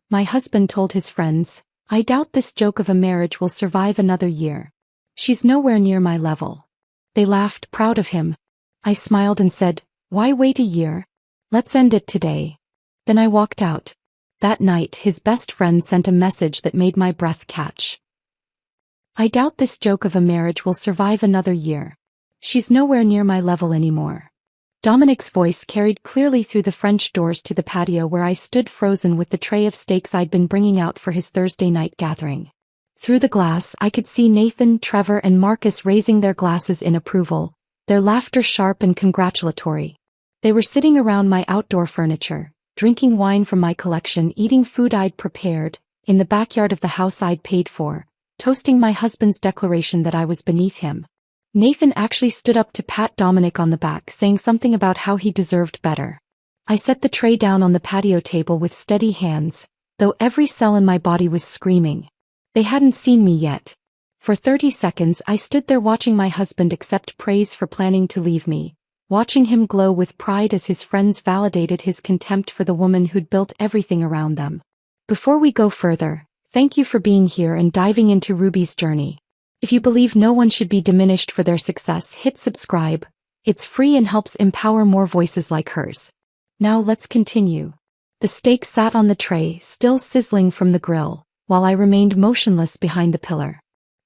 My husband told his friends, "I doubt this joke of a marriage will survive another year. She's nowhere near my level." They laughed, proud of him. I smiled and said, "Why wait a year? Let's end it today." Then I walked out. That night his best friend sent a message that made my breath catch. "I doubt this joke of a marriage will survive another year. She's nowhere near my level anymore." Dominic's voice carried clearly through the French doors to the patio where I stood frozen with the tray of steaks I'd been bringing out for his Thursday night gathering. Through the glass I could see Nathan, Trevor and Marcus raising their glasses in approval, their laughter sharp and congratulatory. They were sitting around my outdoor furniture, drinking wine from my collection, eating food I'd prepared, in the backyard of the house I'd paid for, toasting my husband's declaration that I was beneath him. Nathan actually stood up to pat Dominic on the back, saying something about how he deserved better. I set the tray down on the patio table with steady hands, though every cell in my body was screaming. They hadn't seen me yet. For 30 seconds I stood there watching my husband accept praise for planning to leave me, watching him glow with pride as his friends validated his contempt for the woman who'd built everything around them. Before we go further, thank you for being here and diving into Ruby's journey. If you believe no one should be diminished for their success, hit subscribe. It's free and helps empower more voices like hers. Now let's continue. The steak sat on the tray, still sizzling from the grill, while I remained motionless behind the pillar.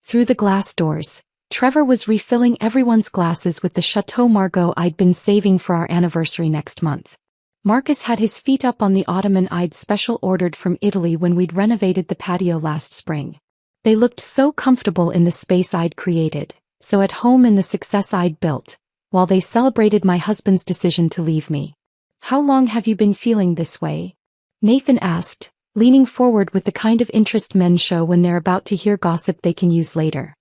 Through the glass doors, Trevor was refilling everyone's glasses with the Chateau Margaux I'd been saving for our anniversary next month. Marcus had his feet up on the ottoman I'd special ordered from Italy when we'd renovated the patio last spring. They looked so comfortable in the space I'd created, so at home in the success I'd built, while they celebrated my husband's decision to leave me. "How long have you been feeling this way?" Nathan asked, leaning forward with the kind of interest men show when they're about to hear gossip they can use later.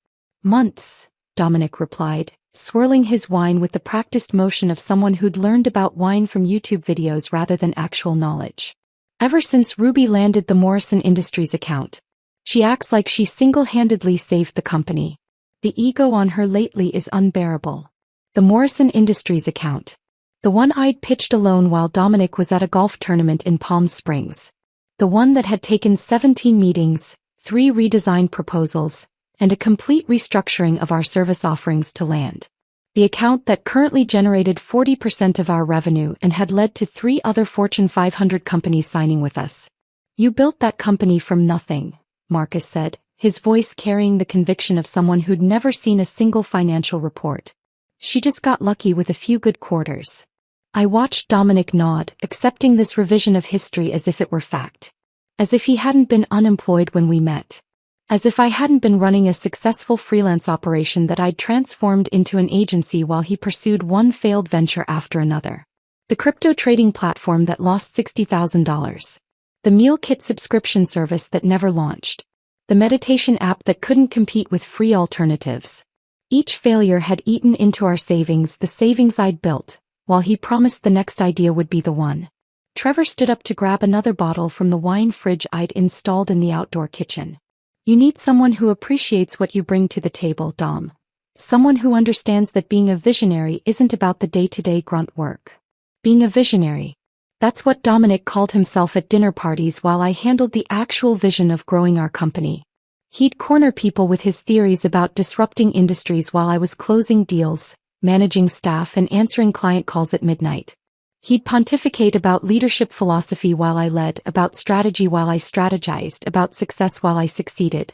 "Months," Dominic replied, swirling his wine with the practiced motion of someone who'd learned about wine from YouTube videos rather than actual knowledge. "Ever since Ruby landed the Morrison Industries account. She acts like she single-handedly saved the company. The ego on her lately is unbearable." The Morrison Industries account. The one I'd pitched alone while Dominic was at a golf tournament in Palm Springs. The one that had taken 17 meetings, 3 redesigned proposals, and a complete restructuring of our service offerings to land. The account that currently generated 40% of our revenue and had led to 3 other Fortune 500 companies signing with us. "You built that company from nothing," Marcus said, his voice carrying the conviction of someone who'd never seen a single financial report. "She just got lucky with a few good quarters." I watched Dominic nod, accepting this revision of history as if it were fact. As if he hadn't been unemployed when we met. As if I hadn't been running a successful freelance operation that I'd transformed into an agency while he pursued one failed venture after another. The crypto trading platform that lost $60,000. The meal kit subscription service that never launched. The meditation app that couldn't compete with free alternatives. Each failure had eaten into our savings, the savings I'd built, while he promised the next idea would be the one. Trevor stood up to grab another bottle from the wine fridge I'd installed in the outdoor kitchen. "You need someone who appreciates what you bring to the table, Dom. Someone who understands that being a visionary isn't about the day-to-day grunt work. Being a visionary. That's what Dominic called himself at dinner parties while I handled the actual vision of growing our company. He'd corner people with his theories about disrupting industries while I was closing deals, managing staff and answering client calls at midnight. He'd pontificate about leadership philosophy while I led, about strategy while I strategized, about success while I succeeded.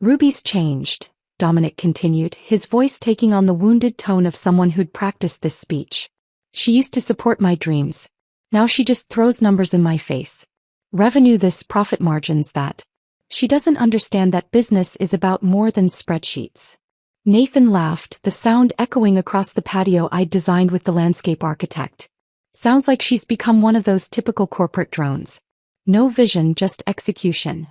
"Ruby's changed," Dominic continued, his voice taking on the wounded tone of someone who'd practiced this speech. "She used to support my dreams. Now she just throws numbers in my face. Revenue this, profit margins that. She doesn't understand that business is about more than spreadsheets." Nathan laughed, the sound echoing across the patio I'd designed with the landscape architect. "Sounds like she's become one of those typical corporate drones. No vision, just execution.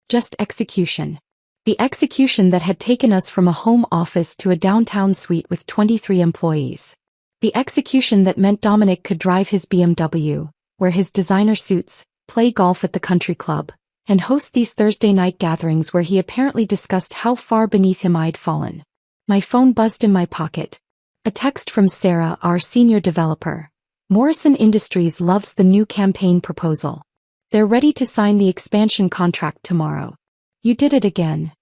Just execution." The execution that had taken us from a home office to a downtown suite with 23 employees. The execution that meant Dominic could drive his BMW, wear his designer suits, play golf at the country club, and host these Thursday night gatherings where he apparently discussed how far beneath him I'd fallen. My phone buzzed in my pocket. A text from Sarah, our senior developer. "Morrison Industries loves the new campaign proposal. They're ready to sign the expansion contract tomorrow. You did it again.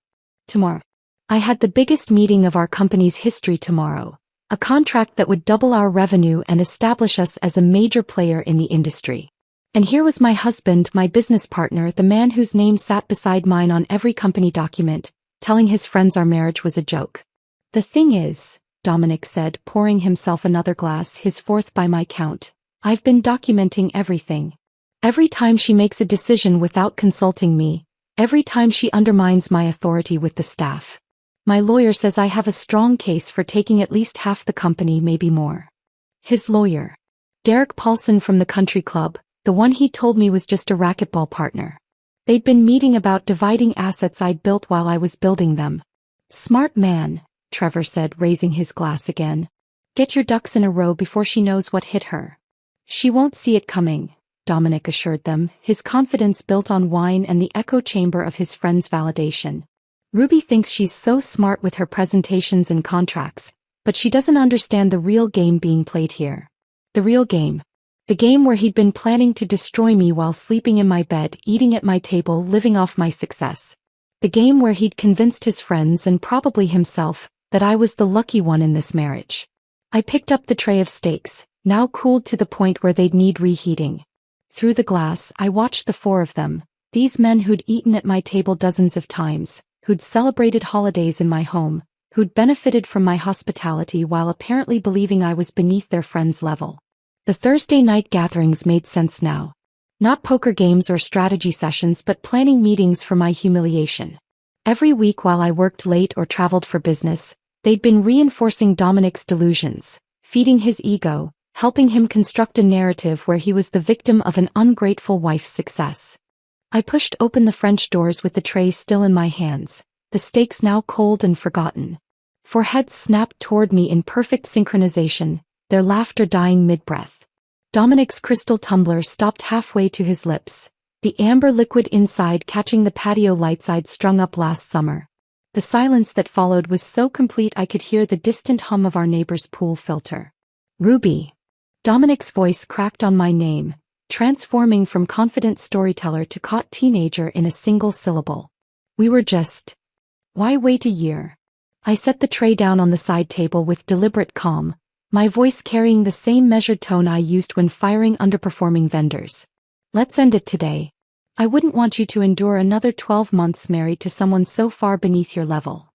Tomorrow. I had the biggest meeting of our company's history tomorrow. A contract that would double our revenue and establish us as a major player in the industry. And here was my husband, my business partner, the man whose name sat beside mine on every company document, telling his friends our marriage was a joke. The thing is, Dominic said, pouring himself another glass, his fourth by my count, I've been documenting everything. Every time she makes a decision without consulting me, every time she undermines my authority with the staff. My lawyer says I have a strong case for taking at least half the company, maybe more. His lawyer. Derek Paulson from the country club, the one he told me was just a racquetball partner. They'd been meeting about dividing assets I'd built while I was building them. Smart man, Trevor said, raising his glass again. Get your ducks in a row before she knows what hit her. She won't see it coming, Dominic assured them, his confidence built on wine and the echo chamber of his friend's validation. Ruby thinks she's so smart with her presentations and contracts, but she doesn't understand the real game being played here. The real game. The game where he'd been planning to destroy me while sleeping in my bed, eating at my table, living off my success. The game where he'd convinced his friends and probably himself that I was the lucky one in this marriage. I picked up the tray of steaks, now cooled to the point where they'd need reheating. Through the glass, I watched the four of them, these men who'd eaten at my table dozens of times, who'd celebrated holidays in my home, who'd benefited from my hospitality while apparently believing I was beneath their friends' level. The Thursday night gatherings made sense now. Not poker games or strategy sessions, but planning meetings for my humiliation. Every week while I worked late or traveled for business, they'd been reinforcing Dominic's delusions, feeding his ego, helping him construct a narrative where he was the victim of an ungrateful wife's success. I pushed open the French doors with the tray still in my hands, the steaks now cold and forgotten. Four heads snapped toward me in perfect synchronization, their laughter dying mid-breath. Dominic's crystal tumbler stopped halfway to his lips, the amber liquid inside catching the patio lights I'd strung up last summer. The silence that followed was so complete I could hear the distant hum of our neighbor's pool filter. Ruby. Dominic's voice cracked on my name, transforming from confident storyteller to caught teenager in a single syllable. We were just... Why wait a year? I set the tray down on the side table with deliberate calm, my voice carrying the same measured tone I used when firing underperforming vendors. Let's end it today. I wouldn't want you to endure another 12 months married to someone so far beneath your level.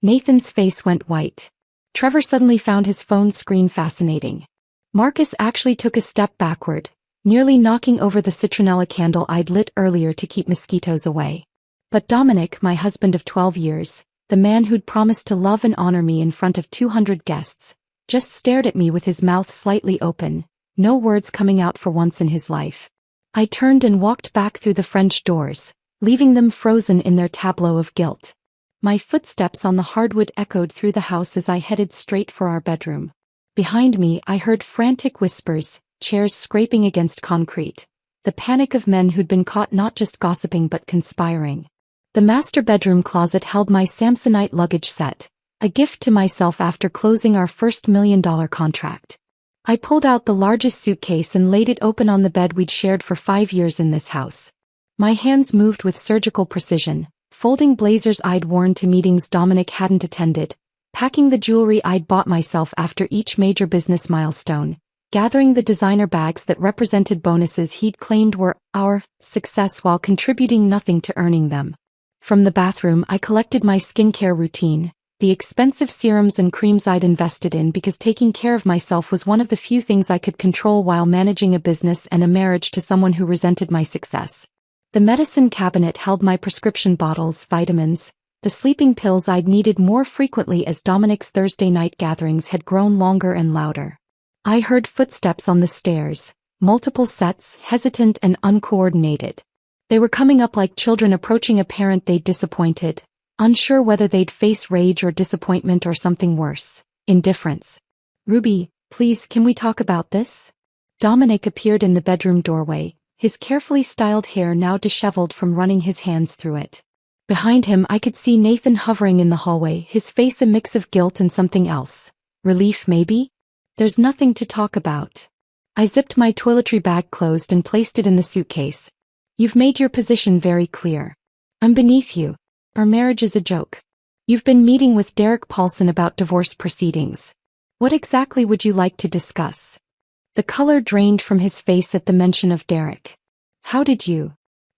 Nathan's face went white. Trevor suddenly found his phone screen fascinating. Marcus actually took a step backward, nearly knocking over the citronella candle I'd lit earlier to keep mosquitoes away. But Dominic, my husband of 12 years, the man who'd promised to love and honor me in front of 200 guests, just stared at me with his mouth slightly open, no words coming out for once in his life. I turned and walked back through the French doors, leaving them frozen in their tableau of guilt. My footsteps on the hardwood echoed through the house as I headed straight for our bedroom. Behind me, I heard frantic whispers, chairs scraping against concrete, the panic of men who'd been caught not just gossiping but conspiring. The master bedroom closet held my Samsonite luggage set, a gift to myself after closing our first $1 million contract. I pulled out the largest suitcase and laid it open on the bed we'd shared for 5 years in this house. My hands moved with surgical precision, folding blazers I'd worn to meetings Dominic hadn't attended, packing the jewelry I'd bought myself after each major business milestone, gathering the designer bags that represented bonuses he'd claimed were our success while contributing nothing to earning them. From the bathroom, I collected my skincare routine, the expensive serums and creams I'd invested in because taking care of myself was one of the few things I could control while managing a business and a marriage to someone who resented my success. The medicine cabinet held my prescription bottles, vitamins, the sleeping pills I'd needed more frequently as Dominic's Thursday night gatherings had grown longer and louder. I heard footsteps on the stairs, multiple sets, hesitant and uncoordinated. They were coming up like children approaching a parent they'd disappointed, unsure whether they'd face rage or disappointment or something worse, indifference. Ruby, please, can we talk about this? Dominic appeared in the bedroom doorway, his carefully styled hair now disheveled from running his hands through it. Behind him I could see Nathan hovering in the hallway, his face a mix of guilt and something else. Relief maybe? There's nothing to talk about. I zipped my toiletry bag closed and placed it in the suitcase. You've made your position very clear. I'm beneath you. Our marriage is a joke. You've been meeting with Derek Paulson about divorce proceedings. What exactly would you like to discuss? The color drained from his face at the mention of Derek. How did you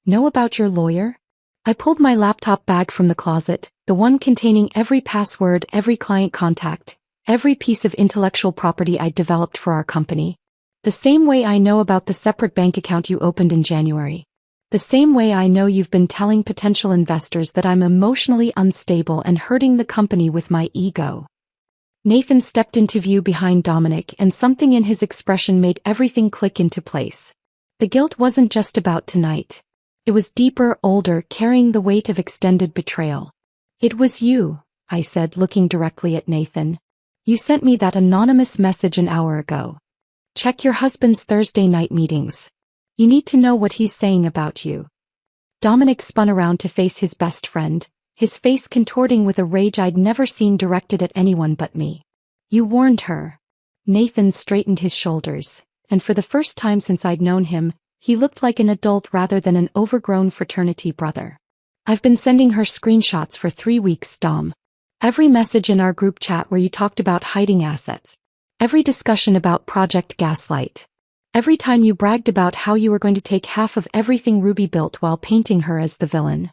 know about your lawyer? I pulled my laptop bag from the closet, the one containing every password, every client contact, every piece of intellectual property I'd developed for our company. The same way I know about the separate bank account you opened in January. The same way I know you've been telling potential investors that I'm emotionally unstable and hurting the company with my ego. Nathan stepped into view behind Dominic, and something in his expression made everything click into place. The guilt wasn't just about tonight. It was deeper, older, carrying the weight of extended betrayal. It was you, I said, looking directly at Nathan. You sent me that anonymous message an hour ago. Check your husband's Thursday night meetings. You need to know what he's saying about you. Dominic spun around to face his best friend, his face contorting with a rage I'd never seen directed at anyone but me. You warned her. Nathan straightened his shoulders, and for the first time since I'd known him, he looked like an adult rather than an overgrown fraternity brother. I've been sending her screenshots for 3 weeks, Dom. Every message in our group chat where you talked about hiding assets. Every discussion about Project Gaslight. Every time you bragged about how you were going to take half of everything Ruby built while painting her as the villain.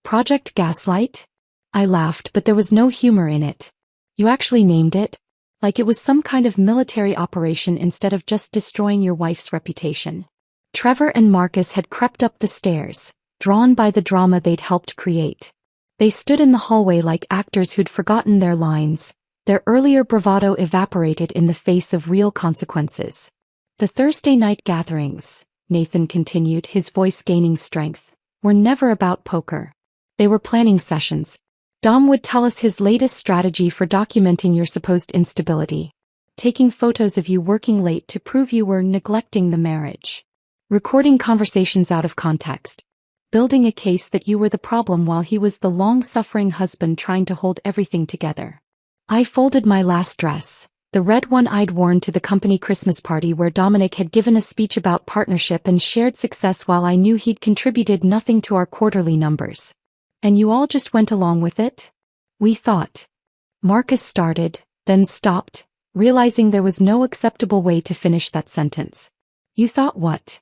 Project Gaslight? I laughed, but there was no humor in it. You actually named it? Like it was some kind of military operation instead of just destroying your wife's reputation. Trevor and Marcus had crept up the stairs, drawn by the drama they'd helped create. They stood in the hallway like actors who'd forgotten their lines, their earlier bravado evaporated in the face of real consequences. The Thursday night gatherings, Nathan continued, his voice gaining strength, were never about poker. They were planning sessions. Dom would tell us his latest strategy for documenting your supposed instability. Taking photos of you working late to prove you were neglecting the marriage. Recording conversations out of context. Building a case that you were the problem while he was the long-suffering husband trying to hold everything together. I folded my last dress, the red one I'd worn to the company Christmas party where Dominic had given a speech about partnership and shared success while I knew he'd contributed nothing to our quarterly numbers. And you all just went along with it? We thought. Marcus started, then stopped, realizing there was no acceptable way to finish that sentence. You thought what?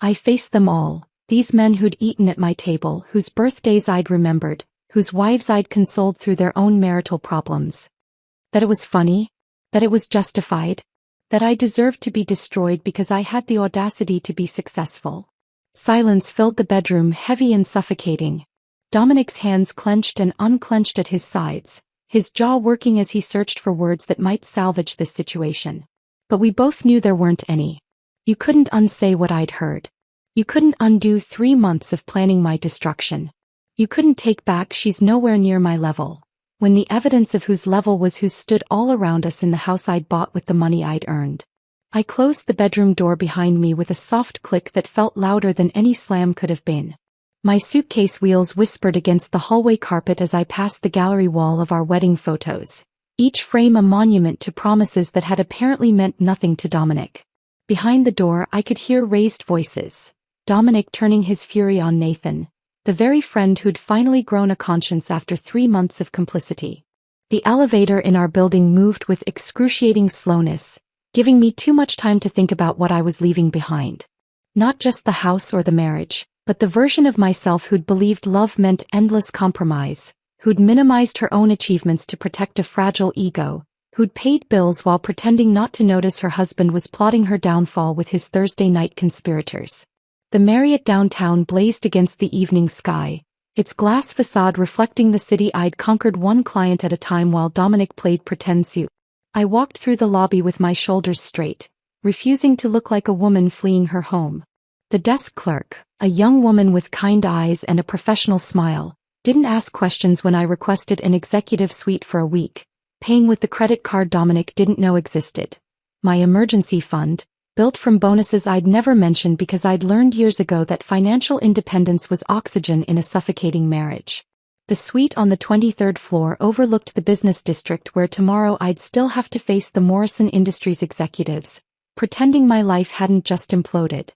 I faced them all, these men who'd eaten at my table, whose birthdays I'd remembered, whose wives I'd consoled through their own marital problems. That it was funny? That it was justified? That I deserved to be destroyed because I had the audacity to be successful? Silence filled the bedroom, heavy and suffocating. Dominic's hands clenched and unclenched at his sides, his jaw working as he searched for words that might salvage this situation. But we both knew there weren't any. You couldn't unsay what I'd heard. You couldn't undo 3 months of planning my destruction. You couldn't take back she's nowhere near my level, when the evidence of whose level was who stood all around us in the house I'd bought with the money I'd earned. I closed the bedroom door behind me with a soft click that felt louder than any slam could have been. My suitcase wheels whispered against the hallway carpet as I passed the gallery wall of our wedding photos, each frame a monument to promises that had apparently meant nothing to Dominic. Behind the door I could hear raised voices, Dominic turning his fury on Nathan, the very friend who'd finally grown a conscience after 3 months of complicity. The elevator in our building moved with excruciating slowness, giving me too much time to think about what I was leaving behind. Not just the house or the marriage, but the version of myself who'd believed love meant endless compromise, who'd minimized her own achievements to protect a fragile ego, who'd paid bills while pretending not to notice her husband was plotting her downfall with his Thursday night conspirators. The Marriott downtown blazed against the evening sky, its glass facade reflecting the city I'd conquered one client at a time while Dominic played pretend suit. I walked through the lobby with my shoulders straight, refusing to look like a woman fleeing her home. The desk clerk, a young woman with kind eyes and a professional smile, didn't ask questions when I requested an executive suite for a week, paying with the credit card Dominic didn't know existed. My emergency fund, built from bonuses I'd never mentioned because I'd learned years ago that financial independence was oxygen in a suffocating marriage. The suite on the 23rd floor overlooked the business district where tomorrow I'd still have to face the Morrison Industries executives, pretending my life hadn't just imploded.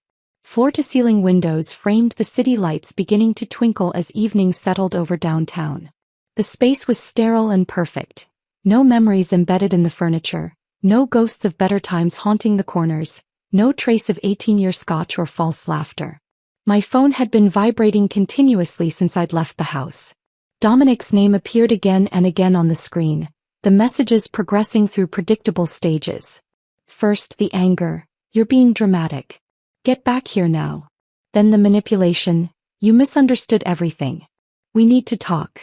Floor-to-ceiling windows framed the city lights beginning to twinkle as evening settled over downtown. The space was sterile and perfect. No memories embedded in the furniture, no ghosts of better times haunting the corners, no trace of 18-year scotch or false laughter. My phone had been vibrating continuously since I'd left the house. Dominic's name appeared again and again on the screen, the messages progressing through predictable stages. First, the anger, "You're being dramatic. Get back here now." Then the manipulation, "You misunderstood everything. We need to talk."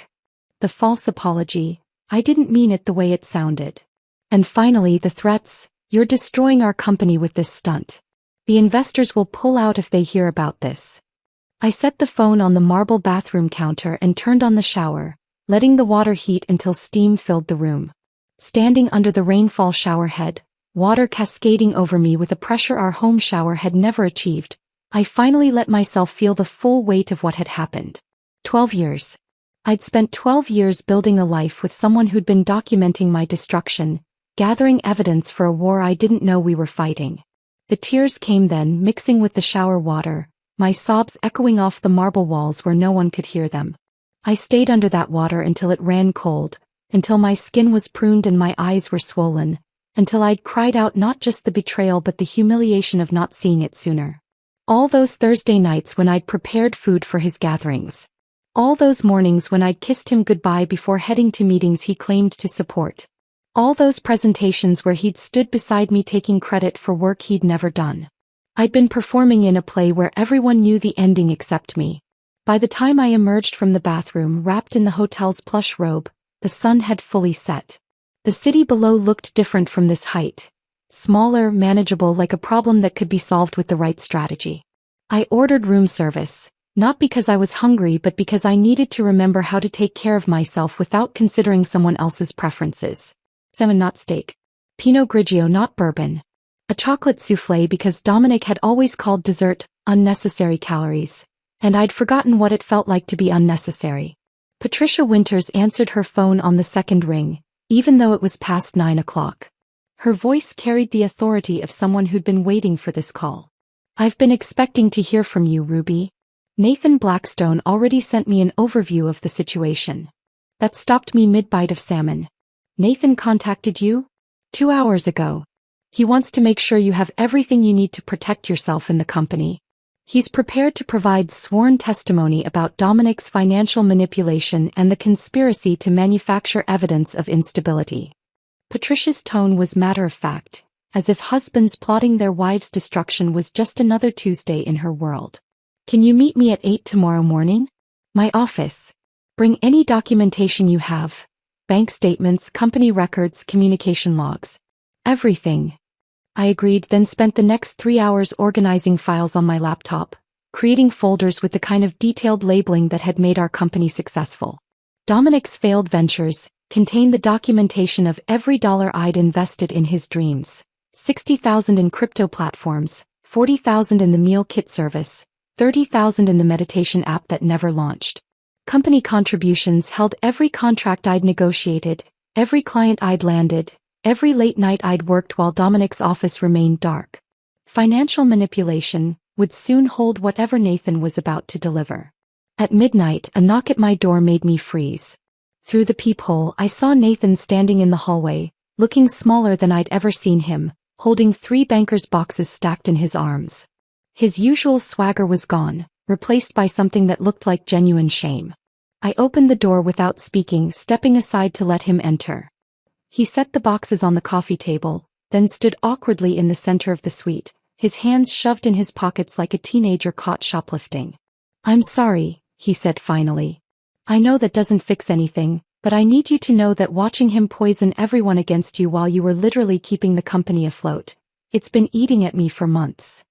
The false apology, "I didn't mean it the way it sounded." And finally the threats, "You're destroying our company with this stunt. The investors will pull out if they hear about this." I set the phone on the marble bathroom counter and turned on the shower, letting the water heat until steam filled the room. Standing under the rainfall shower head, water cascading over me with a pressure our home shower had never achieved, I finally let myself feel the full weight of what had happened. 12 years. I'd spent 12 years building a life with someone who'd been documenting my destruction, gathering evidence for a war I didn't know we were fighting. The tears came then, mixing with the shower water, my sobs echoing off the marble walls where no one could hear them. I stayed under that water until it ran cold, until my skin was pruned and my eyes were swollen, until I'd cried out not just the betrayal but the humiliation of not seeing it sooner. All those Thursday nights when I'd prepared food for his gatherings. All those mornings when I'd kissed him goodbye before heading to meetings he claimed to support. All those presentations where he'd stood beside me taking credit for work he'd never done. I'd been performing in a play where everyone knew the ending except me. By the time I emerged from the bathroom wrapped in the hotel's plush robe, the sun had fully set. The city below looked different from this height. Smaller, manageable, like a problem that could be solved with the right strategy. I ordered room service, not because I was hungry but because I needed to remember how to take care of myself without considering someone else's preferences. Salmon, not steak. Pinot Grigio, not bourbon. A chocolate soufflé because Dominic had always called dessert unnecessary calories, and I'd forgotten what it felt like to be unnecessary. Patricia Winters answered her phone on the second ring, even though it was past 9 o'clock. Her voice carried the authority of someone who'd been waiting for this call. "I've been expecting to hear from you, Ruby. Nathan Blackstone already sent me an overview of the situation." That stopped me mid-bite of salmon. "Nathan contacted you? 2 hours ago. He wants to make sure you have everything you need to protect yourself in the company. He's prepared to provide sworn testimony about Dominic's financial manipulation and the conspiracy to manufacture evidence of instability." Patricia's tone was matter-of-fact, as if husbands plotting their wives' destruction was just another Tuesday in her world. "Can you meet me at 8 tomorrow morning? My office. Bring any documentation you have. Bank statements, company records, communication logs. Everything." I agreed, then spent the next 3 hours organizing files on my laptop, creating folders with the kind of detailed labeling that had made our company successful. Dominic's failed ventures contained the documentation of every dollar I'd invested in his dreams. 60,000 in crypto platforms, 40,000 in the meal kit service, 30,000 in the meditation app that never launched. Company contributions held every contract I'd negotiated, every client I'd landed, every late night I'd worked while Dominic's office remained dark. Financial manipulation would soon hold whatever Nathan was about to deliver. At midnight, a knock at my door made me freeze. Through the peephole, I saw Nathan standing in the hallway, looking smaller than I'd ever seen him, holding 3 banker's boxes stacked in his arms. His usual swagger was gone, replaced by something that looked like genuine shame. I opened the door without speaking, stepping aside to let him enter. He set the boxes on the coffee table, then stood awkwardly in the center of the suite, his hands shoved in his pockets like a teenager caught shoplifting. "I'm sorry," he said finally. "I know that doesn't fix anything, but I need you to know that watching him poison everyone against you while you were literally keeping the company afloat, it's been eating at me for months."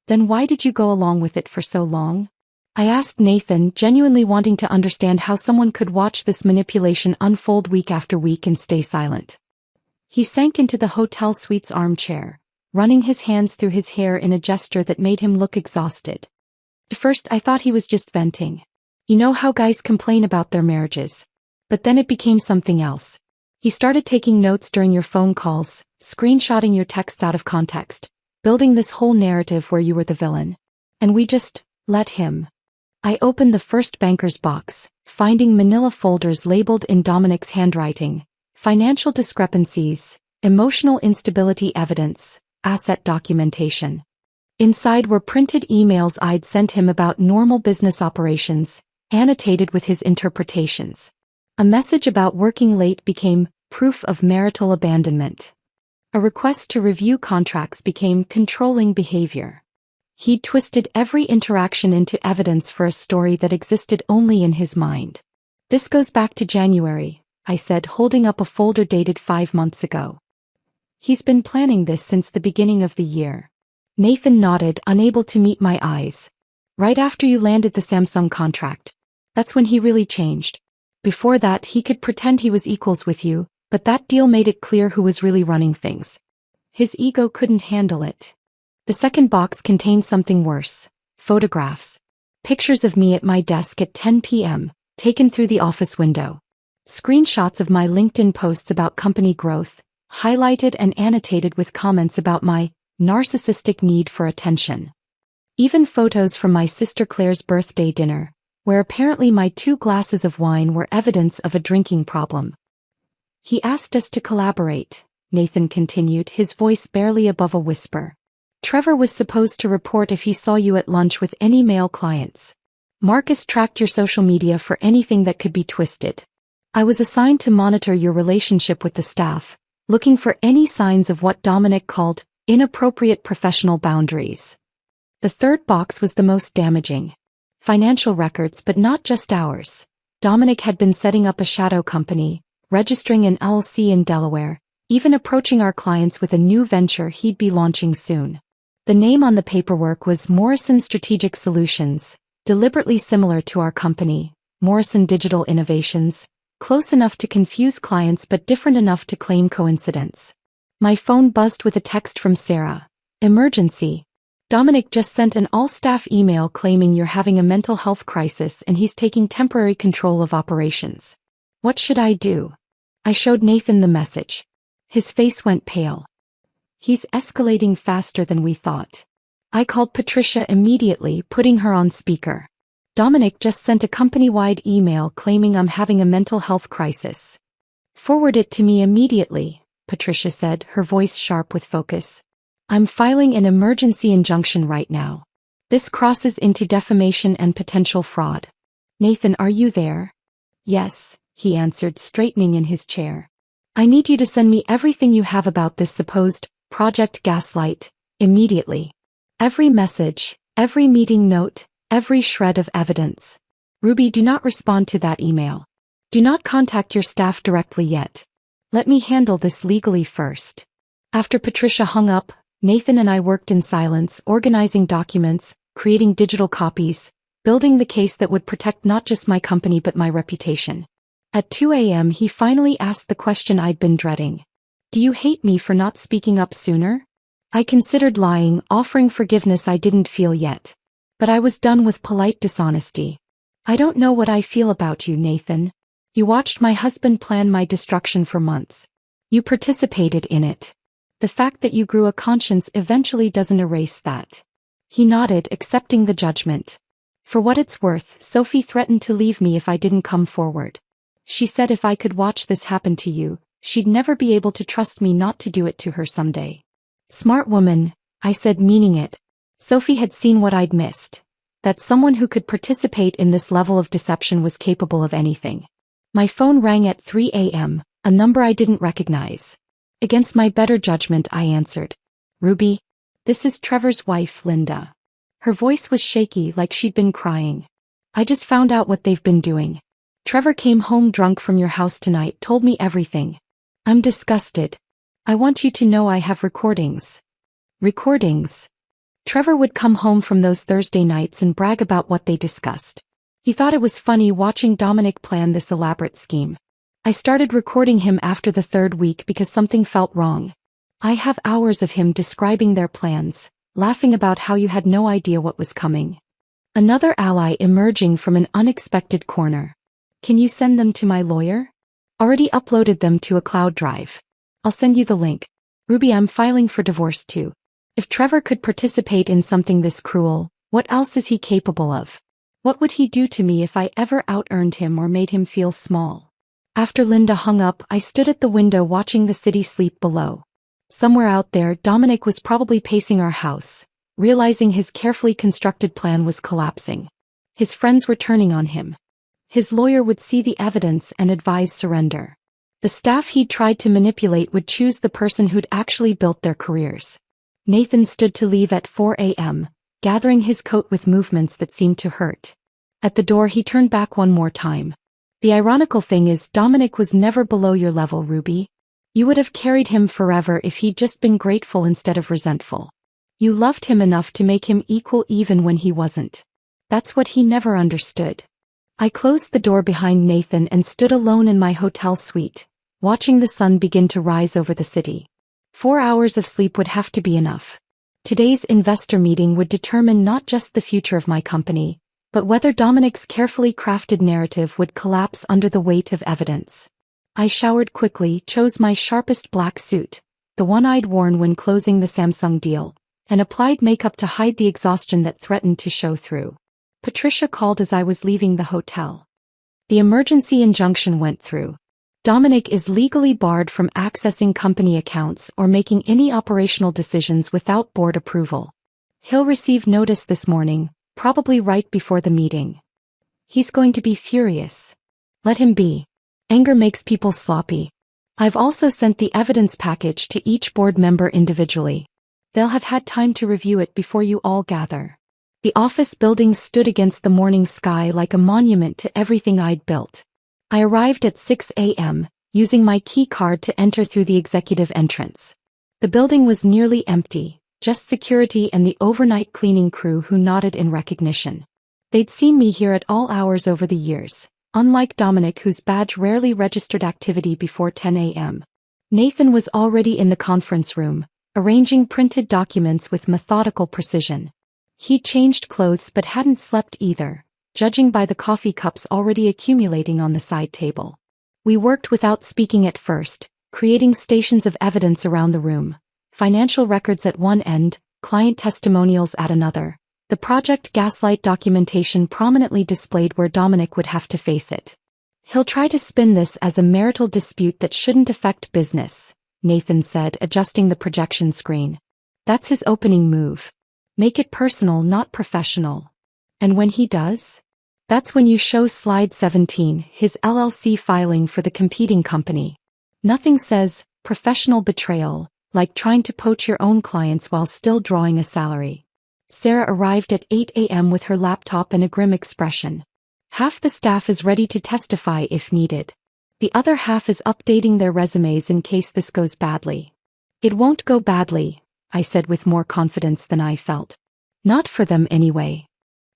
"Then why did you go along with it for so long?" I asked Nathan, genuinely wanting to understand how someone could watch this manipulation unfold week after week and stay silent. He sank into the hotel suite's armchair, running his hands through his hair in a gesture that made him look exhausted. "At first I thought he was just venting. You know how guys complain about their marriages. But then it became something else. He started taking notes during your phone calls, screenshotting your texts out of context, building this whole narrative where you were the villain. And we just let him. I opened the first banker's box, finding manila folders labeled in Dominic's handwriting: financial discrepancies, emotional instability evidence, asset documentation. Inside were printed emails I'd sent him about normal business operations, annotated with his interpretations. A message about working late became proof of marital abandonment. A request to review contracts became controlling behavior. He'd twisted every interaction into evidence for a story that existed only in his mind. This goes back to January, I said, holding up a folder dated 5 months ago. He's been planning this since the beginning of the year. Nathan nodded, unable to meet my eyes. Right after you landed the Samsung contract. That's when he really changed. Before that he could pretend he was equals with you, but that deal made it clear who was really running things. His ego couldn't handle it. The second box contained something worse: photographs. Pictures of me at my desk at 10 p.m., taken through the office window. Screenshots of my LinkedIn posts about company growth, highlighted and annotated with comments about my narcissistic need for attention. Even photos from my sister Claire's birthday dinner, where apparently my 2 glasses of wine were evidence of a drinking problem. He asked us to collaborate, Nathan continued, his voice barely above a whisper. Trevor was supposed to report if he saw you at lunch with any male clients. Marcus tracked your social media for anything that could be twisted. I was assigned to monitor your relationship with the staff, looking for any signs of what Dominic called inappropriate professional boundaries. The third box was the most damaging. Financial records, but not just ours. Dominic had been setting up a shadow company, registering an LLC in Delaware, even approaching our clients with a new venture he'd be launching soon. The name on the paperwork was Morrison Strategic Solutions, deliberately similar to our company, Morrison Digital Innovations, close enough to confuse clients but different enough to claim coincidence. My phone buzzed with a text from Sarah. Emergency. Dominic just sent an all-staff email claiming you're having a mental health crisis and he's taking temporary control of operations. What should I do? I showed Nathan the message. His face went pale. He's escalating faster than we thought. I called Patricia immediately, putting her on speaker. Dominic just sent a company-wide email claiming I'm having a mental health crisis. Forward it to me immediately, Patricia said, her voice sharp with focus. I'm filing an emergency injunction right now. This crosses into defamation and potential fraud. Nathan, are you there? Yes, he answered, straightening in his chair. I need you to send me everything you have about this supposed Project Gaslight, immediately. Every message, every meeting note, every shred of evidence. Ruby, do not respond to that email. Do not contact your staff directly yet. Let me handle this legally first. After Patricia hung up, Nathan and I worked in silence, organizing documents, creating digital copies, building the case that would protect not just my company but my reputation. At 2 a.m. he finally asked the question I'd been dreading. Do you hate me for not speaking up sooner? I considered lying, offering forgiveness I didn't feel yet. But I was done with polite dishonesty. I don't know what I feel about you, Nathan. You watched my husband plan my destruction for months. You participated in it. The fact that you grew a conscience eventually doesn't erase that. He nodded, accepting the judgment. For what it's worth, Sophie threatened to leave me if I didn't come forward. She said if I could watch this happen to you, she'd never be able to trust me not to do it to her someday. Smart woman, I said, meaning it. Sophie had seen what I'd missed. That someone who could participate in this level of deception was capable of anything. My phone rang at 3 a.m., a number I didn't recognize. Against my better judgment, I answered. Ruby, this is Trevor's wife, Linda. Her voice was shaky, like she'd been crying. I just found out what they've been doing. Trevor came home drunk from your house tonight, told me everything. I'm disgusted. I want you to know I have recordings. Recordings? Trevor would come home from those Thursday nights and brag about what they discussed. He thought it was funny watching Dominic plan this elaborate scheme. I started recording him after the 3rd week because something felt wrong. I have hours of him describing their plans, laughing about how you had no idea what was coming. Another ally emerging from an unexpected corner. Can you send them to my lawyer? Already uploaded them to a cloud drive. I'll send you the link. Ruby, I'm filing for divorce too. If Trevor could participate in something this cruel, What else is he capable of? What would he do to me if I ever out-earned him or made him feel small? After Linda hung up, I stood at the window watching the city sleep below. Somewhere out there, Dominic was probably pacing our house, realizing his carefully constructed plan was collapsing. His friends were turning on him. His lawyer would see the evidence and advise surrender. The staff he'd tried to manipulate would choose the person who'd actually built their careers. Nathan stood to leave at 4 a.m., gathering his coat with movements that seemed to hurt. At the door he turned back one more time. The ironical thing is, Dominic was never below your level, Ruby. You would have carried him forever if he'd just been grateful instead of resentful. You loved him enough to make him equal even when he wasn't. That's what he never understood. I closed the door behind Nathan and stood alone in my hotel suite, watching the sun begin to rise over the city. 4 hours of sleep would have to be enough. Today's investor meeting would determine not just the future of my company, but whether Dominic's carefully crafted narrative would collapse under the weight of evidence. I showered quickly, chose my sharpest black suit, the one I'd worn when closing the Samsung deal, and applied makeup to hide the exhaustion that threatened to show through. Patricia called as I was leaving the hotel. The emergency injunction went through. Dominic is legally barred from accessing company accounts or making any operational decisions without board approval. He'll receive notice this morning, probably right before the meeting. He's going to be furious. Let him be. Anger makes people sloppy. I've also sent the evidence package to each board member individually. They'll have had time to review it before you all gather. The office building stood against the morning sky like a monument to everything I'd built. I arrived at 6 a.m., using my key card to enter through the executive entrance. The building was nearly empty, just security and the overnight cleaning crew who nodded in recognition. They'd seen me here at all hours over the years, unlike Dominic, whose badge rarely registered activity before 10 a.m. Nathan was already in the conference room, arranging printed documents with methodical precision. He'd changed clothes but hadn't slept either, judging by the coffee cups already accumulating on the side table. We worked without speaking at first, creating stations of evidence around the room, financial records at one end, client testimonials at another, the Project Gaslight documentation prominently displayed where Dominic would have to face it. He'll try to spin this as a marital dispute that shouldn't affect business, Nathan said, adjusting the projection screen. That's his opening move. Make it personal, not professional. And when he does? That's when you show slide 17, his LLC filing for the competing company. Nothing says professional betrayal like trying to poach your own clients while still drawing a salary. Sarah arrived at 8 a.m. with her laptop and a grim expression. Half the staff is ready to testify if needed. The other half is updating their resumes in case this goes badly. It won't go badly, I said with more confidence than I felt. Not for them anyway.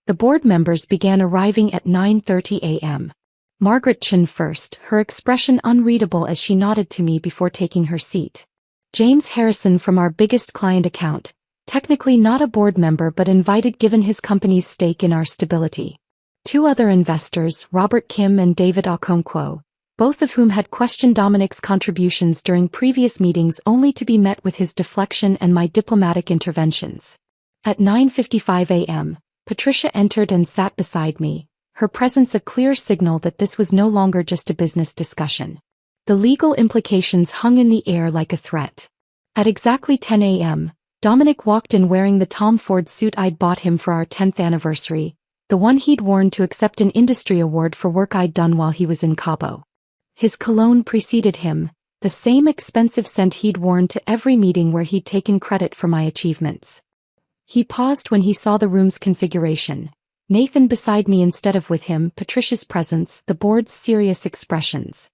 The board members began arriving at 9:30 a.m. Margaret Chin first, her expression unreadable as she nodded to me before taking her seat. James Harrison from our biggest client account, technically not a board member but invited given his company's stake in our stability. 2 other investors, Robert Kim and David Okonkwo, both of whom had questioned Dominic's contributions during previous meetings only to be met with his deflection and my diplomatic interventions. At 9:55 a.m., Patricia entered and sat beside me, her presence a clear signal that this was no longer just a business discussion. The legal implications hung in the air like a threat. At exactly 10 a.m., Dominic walked in wearing the Tom Ford suit I'd bought him for our 10th anniversary, the one he'd worn to accept an industry award for work I'd done while he was in Cabo. His cologne preceded him, the same expensive scent he'd worn to every meeting where he'd taken credit for my achievements. He paused when he saw the room's configuration. Nathan beside me instead of with him, Patricia's presence, the board's serious expressions.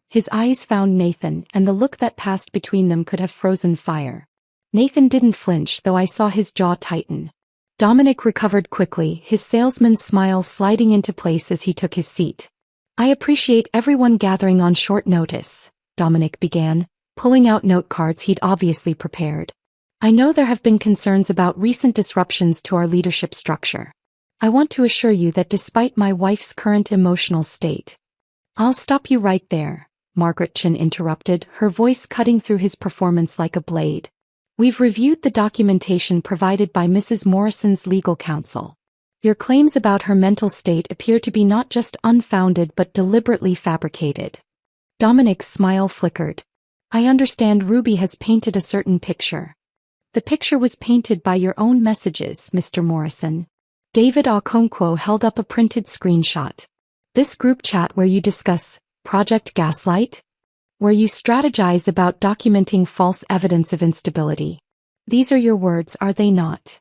His eyes found Nathan, and the look that passed between them could have frozen fire. Nathan didn't flinch, though I saw his jaw tighten. Dominic recovered quickly, his salesman's smile sliding into place as he took his seat. I appreciate everyone gathering on short notice, Dominic began, pulling out note cards he'd obviously prepared. I know there have been concerns about recent disruptions to our leadership structure. I want to assure you that despite my wife's current emotional state. I'll stop you right there, Margaret Chin interrupted, her voice cutting through his performance like a blade. We've reviewed the documentation provided by Mrs. Morrison's legal counsel. Your claims about her mental state appear to be not just unfounded but deliberately fabricated. Dominic's smile flickered. I understand Ruby has painted a certain picture. The picture was painted by your own messages, Mr. Morrison. David Okonkwo held up a printed screenshot. This group chat where you discuss Project Gaslight? Where you strategize about documenting false evidence of instability. These are your words, are they not?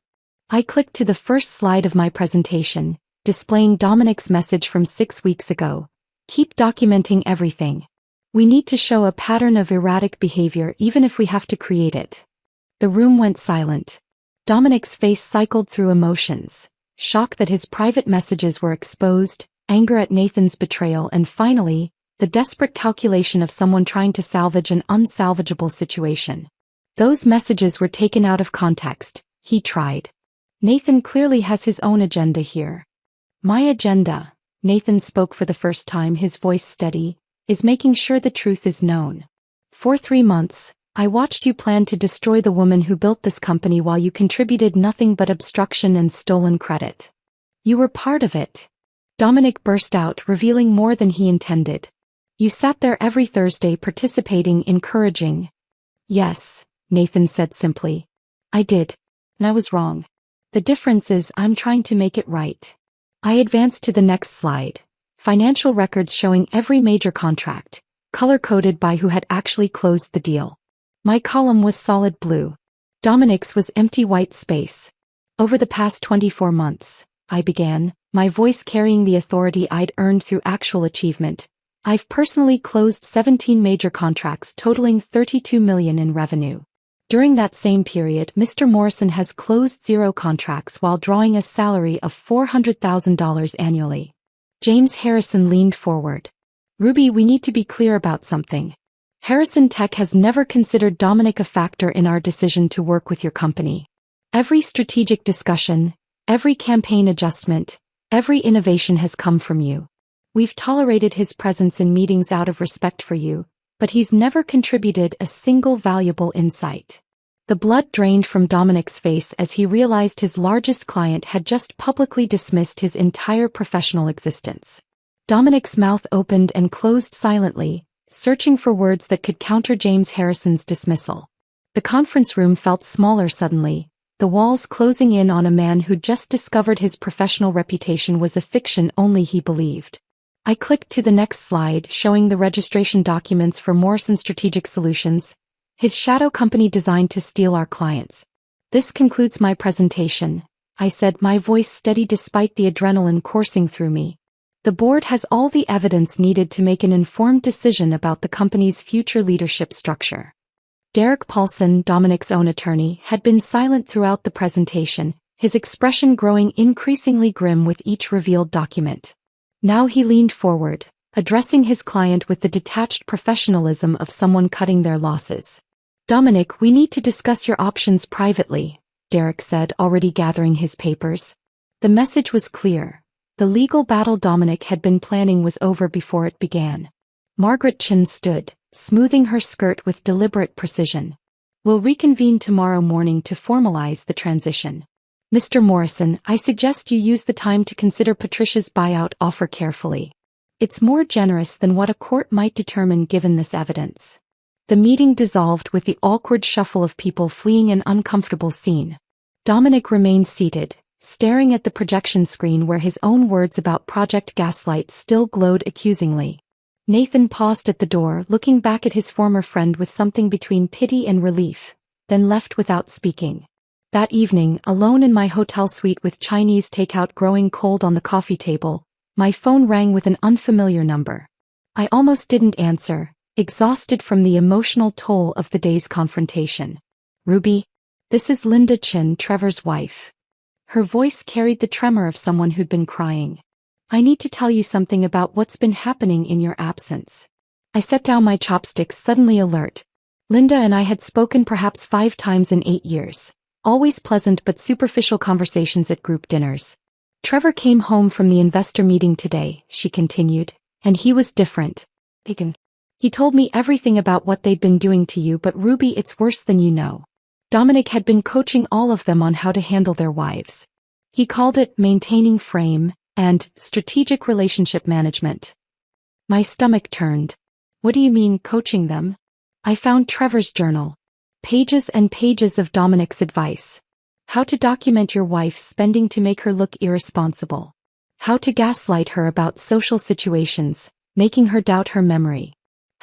I clicked to the first slide of my presentation, displaying Dominic's message from 6 weeks ago. Keep documenting everything. We need to show a pattern of erratic behavior even if we have to create it. The room went silent. Dominic's face cycled through emotions. Shock that his private messages were exposed, anger at Nathan's betrayal, and finally, the desperate calculation of someone trying to salvage an unsalvageable situation. Those messages were taken out of context, he tried. Nathan clearly has his own agenda here. My agenda, Nathan spoke for the first time, his voice steady, is making sure the truth is known. For 3 months, I watched you plan to destroy the woman who built this company while you contributed nothing but obstruction and stolen credit. You were part of it. Dominic burst out, revealing more than he intended. You sat there every Thursday participating, encouraging. Yes, Nathan said simply. I did. And I was wrong. The difference is I'm trying to make it right. I advanced to the next slide. Financial records showing every major contract, color-coded by who had actually closed the deal. My column was solid blue. Dominic's was empty white space. Over the past 24 months, I began, my voice carrying the authority I'd earned through actual achievement. I've personally closed 17 major contracts totaling $32 million in revenue. During that same period, Mr. Morrison has closed 0 contracts while drawing a salary of $400,000 annually. James Harrison leaned forward. Ruby, we need to be clear about something. Harrison Tech has never considered Dominic a factor in our decision to work with your company. Every strategic discussion, every campaign adjustment, every innovation has come from you. We've tolerated his presence in meetings out of respect for you, but he's never contributed a single valuable insight. The blood drained from Dominic's face as he realized his largest client had just publicly dismissed his entire professional existence. Dominic's mouth opened and closed silently, searching for words that could counter James Harrison's dismissal. The conference room felt smaller suddenly, the walls closing in on a man who'd just discovered his professional reputation was a fiction only he believed. I clicked to the next slide showing the registration documents for Morrison Strategic Solutions, his shadow company designed to steal our clients. This concludes my presentation, I said, my voice steady despite the adrenaline coursing through me. The board has all the evidence needed to make an informed decision about the company's future leadership structure. Derek Paulson, Dominic's own attorney, had been silent throughout the presentation, his expression growing increasingly grim with each revealed document. Now he leaned forward, addressing his client with the detached professionalism of someone cutting their losses. Dominic, we need to discuss your options privately, Derek said, already gathering his papers. The message was clear. The legal battle Dominic had been planning was over before it began. Margaret Chin stood, smoothing her skirt with deliberate precision. We'll reconvene tomorrow morning to formalize the transition. Mr. Morrison, I suggest you use the time to consider Patricia's buyout offer carefully. It's more generous than what a court might determine given this evidence. The meeting dissolved with the awkward shuffle of people fleeing an uncomfortable scene. Dominic remained seated, staring at the projection screen where his own words about Project Gaslight still glowed accusingly. Nathan paused at the door, looking back at his former friend with something between pity and relief, then left without speaking. That evening, alone in my hotel suite with Chinese takeout growing cold on the coffee table, my phone rang with an unfamiliar number. I almost didn't answer, exhausted from the emotional toll of the day's confrontation. Ruby? This is Linda Chin, Trevor's wife. Her voice carried the tremor of someone who'd been crying. I need to tell you something about what's been happening in your absence. I set down my chopsticks, suddenly alert. Linda and I had spoken perhaps 5 times in 8 years. Always pleasant but superficial conversations at group dinners. Trevor came home from the investor meeting today, she continued, and he was different. He told me everything about what they'd been doing to you, but Ruby, it's worse than you know. Dominic had been coaching all of them on how to handle their wives. He called it maintaining frame and strategic relationship management. My stomach turned. What do you mean, coaching them? I found Trevor's journal. Pages and pages of Dominic's advice. How to document your wife's spending to make her look irresponsible. How to gaslight her about social situations, making her doubt her memory.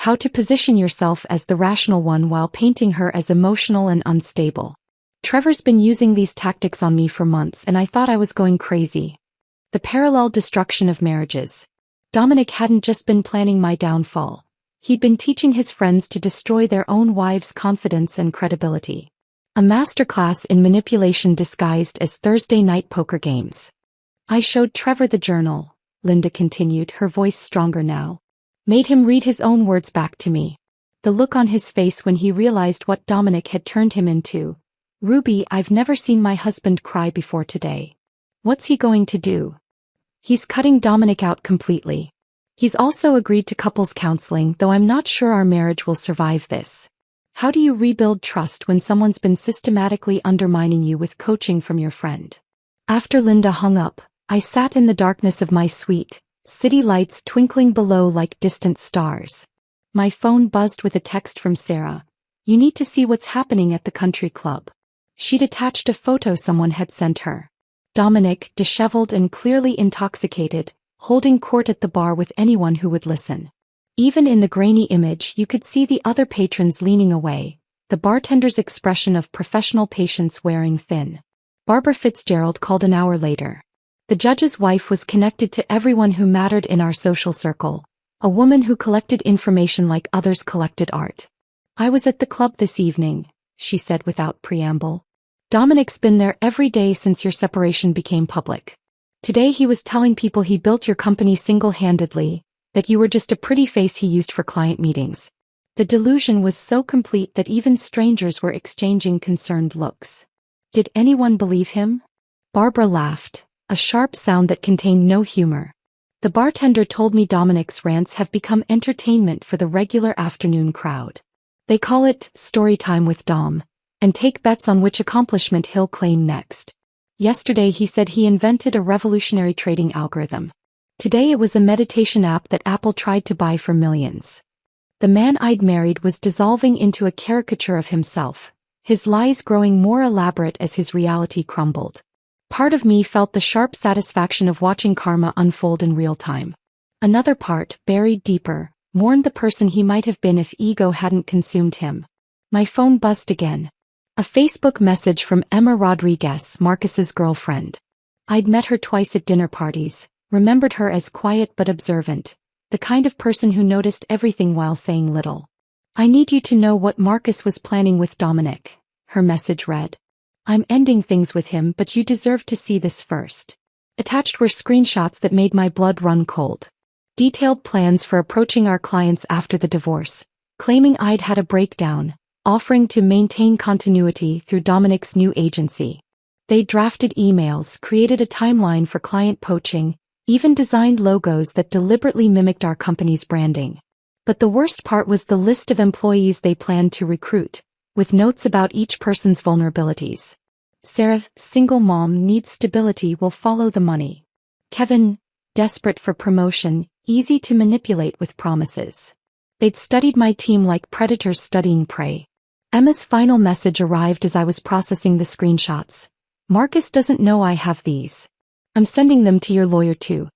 How to position yourself as the rational one while painting her as emotional and unstable. Trevor's been using these tactics on me for months and I thought I was going crazy. The parallel destruction of marriages. Dominic hadn't just been planning my downfall. He'd been teaching his friends to destroy their own wives' confidence and credibility. A masterclass in manipulation disguised as Thursday night poker games. I showed Trevor the journal, Linda continued, her voice stronger now. Made him read his own words back to me. The look on his face when he realized what Dominic had turned him into. Ruby, I've never seen my husband cry before today. What's he going to do? He's cutting Dominic out completely. He's also agreed to couples counseling, though I'm not sure our marriage will survive this. How do you rebuild trust when someone's been systematically undermining you with coaching from your friend? After Linda hung up, I sat in the darkness of my suite, city lights twinkling below like distant stars. My phone buzzed with a text from Sarah. You need to see what's happening at the country club. She'd attached a photo someone had sent her. Dominic, disheveled and clearly intoxicated, holding court at the bar with anyone who would listen. Even in the grainy image you could see the other patrons leaning away, the bartender's expression of professional patience wearing thin. Barbara Fitzgerald called an hour later. The judge's wife was connected to everyone who mattered in our social circle, a woman who collected information like others collected art. I was at the club this evening, she said without preamble. Dominic's been there every day since your separation became public. Today he was telling people he built your company single-handedly, that you were just a pretty face he used for client meetings. The delusion was so complete that even strangers were exchanging concerned looks. Did anyone believe him? Barbara laughed, a sharp sound that contained no humor. The bartender told me Dominic's rants have become entertainment for the regular afternoon crowd. They call it story time with Dom, and take bets on which accomplishment he'll claim next. Yesterday he said he invented a revolutionary trading algorithm. Today it was a meditation app that Apple tried to buy for millions. The man I'd married was dissolving into a caricature of himself, his lies growing more elaborate as his reality crumbled. Part of me felt the sharp satisfaction of watching karma unfold in real time. Another part, buried deeper, mourned the person he might have been if ego hadn't consumed him. My phone buzzed again. A Facebook message from Emma Rodriguez, Marcus's girlfriend. I'd met her twice at dinner parties, remembered her as quiet but observant, the kind of person who noticed everything while saying little. I need you to know what Marcus was planning with Dominic, her message read. I'm ending things with him, but you deserve to see this first. Attached were screenshots that made my blood run cold. Detailed plans for approaching our clients after the divorce, claiming I'd had a breakdown, offering to maintain continuity through Dominic's new agency. They drafted emails, created a timeline for client poaching, even designed logos that deliberately mimicked our company's branding. But the worst part was the list of employees they planned to recruit, with notes about each person's vulnerabilities. Sarah, single mom, needs stability, will follow the money. Kevin, desperate for promotion, easy to manipulate with promises. They'd studied my team like predators studying prey. Emma's final message arrived as I was processing the screenshots. Marcus doesn't know I have these. I'm sending them to your lawyer too.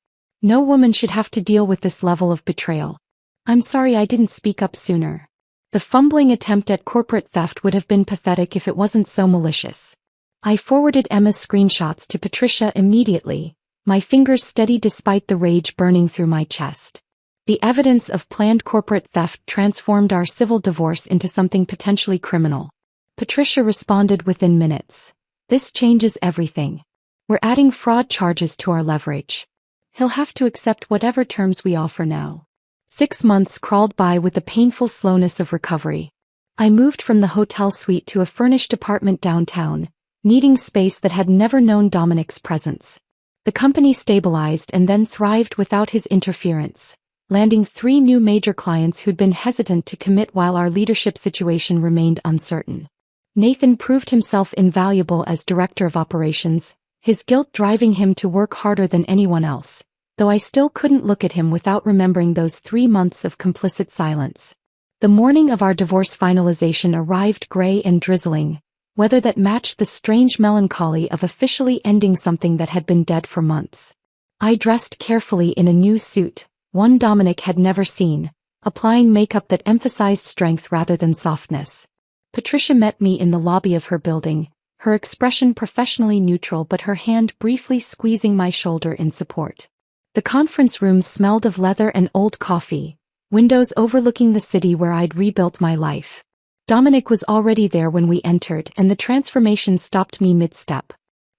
No woman should have to deal with this level of betrayal. I'm sorry I didn't speak up sooner. The fumbling attempt at corporate theft would have been pathetic if it wasn't so malicious. I forwarded Emma's screenshots to Patricia immediately, my fingers steady despite the rage burning through my chest. The evidence of planned corporate theft transformed our civil divorce into something potentially criminal. Patricia responded within minutes. This changes everything. We're adding fraud charges to our leverage. He'll have to accept whatever terms we offer now. 6 months crawled by with the painful slowness of recovery. I moved from the hotel suite to a furnished apartment downtown, needing space that had never known Dominic's presence. The company stabilized and then thrived without his interference, landing 3 new major clients who'd been hesitant to commit while our leadership situation remained uncertain. Nathan proved himself invaluable as director of operations, his guilt driving him to work harder than anyone else, though I still couldn't look at him without remembering those 3 months of complicit silence. The morning of our divorce finalization arrived gray and drizzling, weather that matched the strange melancholy of officially ending something that had been dead for months. I dressed carefully in a new suit, one Dominic had never seen, applying makeup that emphasized strength rather than softness. Patricia met me in the lobby of her building, her expression professionally neutral but her hand briefly squeezing my shoulder in support. The conference room smelled of leather and old coffee, windows overlooking the city where I'd rebuilt my life. Dominic was already there when we entered and the transformation stopped me mid-step.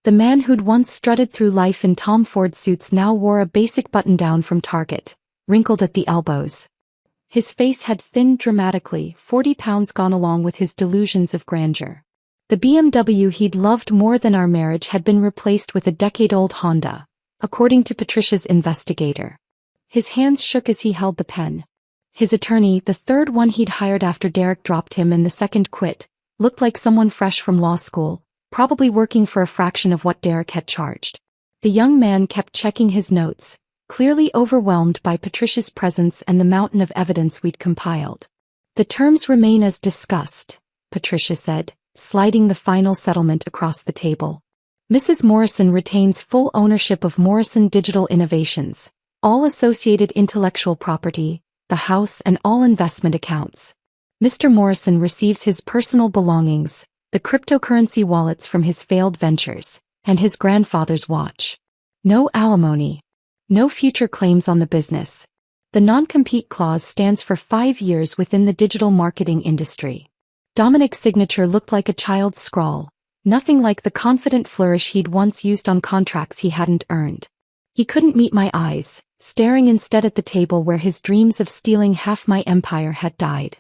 The man who'd once strutted through life in Tom Ford suits now wore a basic button-down from Target, wrinkled at the elbows. His face had thinned dramatically, 40 pounds gone along with his delusions of grandeur. The BMW he'd loved more than our marriage had been replaced with a decade-old Honda, according to Patricia's investigator. His hands shook as he held the pen. His attorney, the third one he'd hired after Derek dropped him and the second quit, looked like someone fresh from law school, probably working for a fraction of what Derek had charged. The young man kept checking his notes, clearly overwhelmed by Patricia's presence and the mountain of evidence we'd compiled. "The terms remain as discussed," Patricia said, sliding the final settlement across the table. "Mrs. Morrison retains full ownership of Morrison Digital Innovations, all associated intellectual property, the house and all investment accounts. Mr. Morrison receives his personal belongings, the cryptocurrency wallets from his failed ventures, and his grandfather's watch. No alimony. No future claims on the business. The non-compete clause stands for 5 years within the digital marketing industry." Dominic's signature looked like a child's scrawl, nothing like the confident flourish he'd once used on contracts he hadn't earned. He couldn't meet my eyes, staring instead at the table where his dreams of stealing half my empire had died.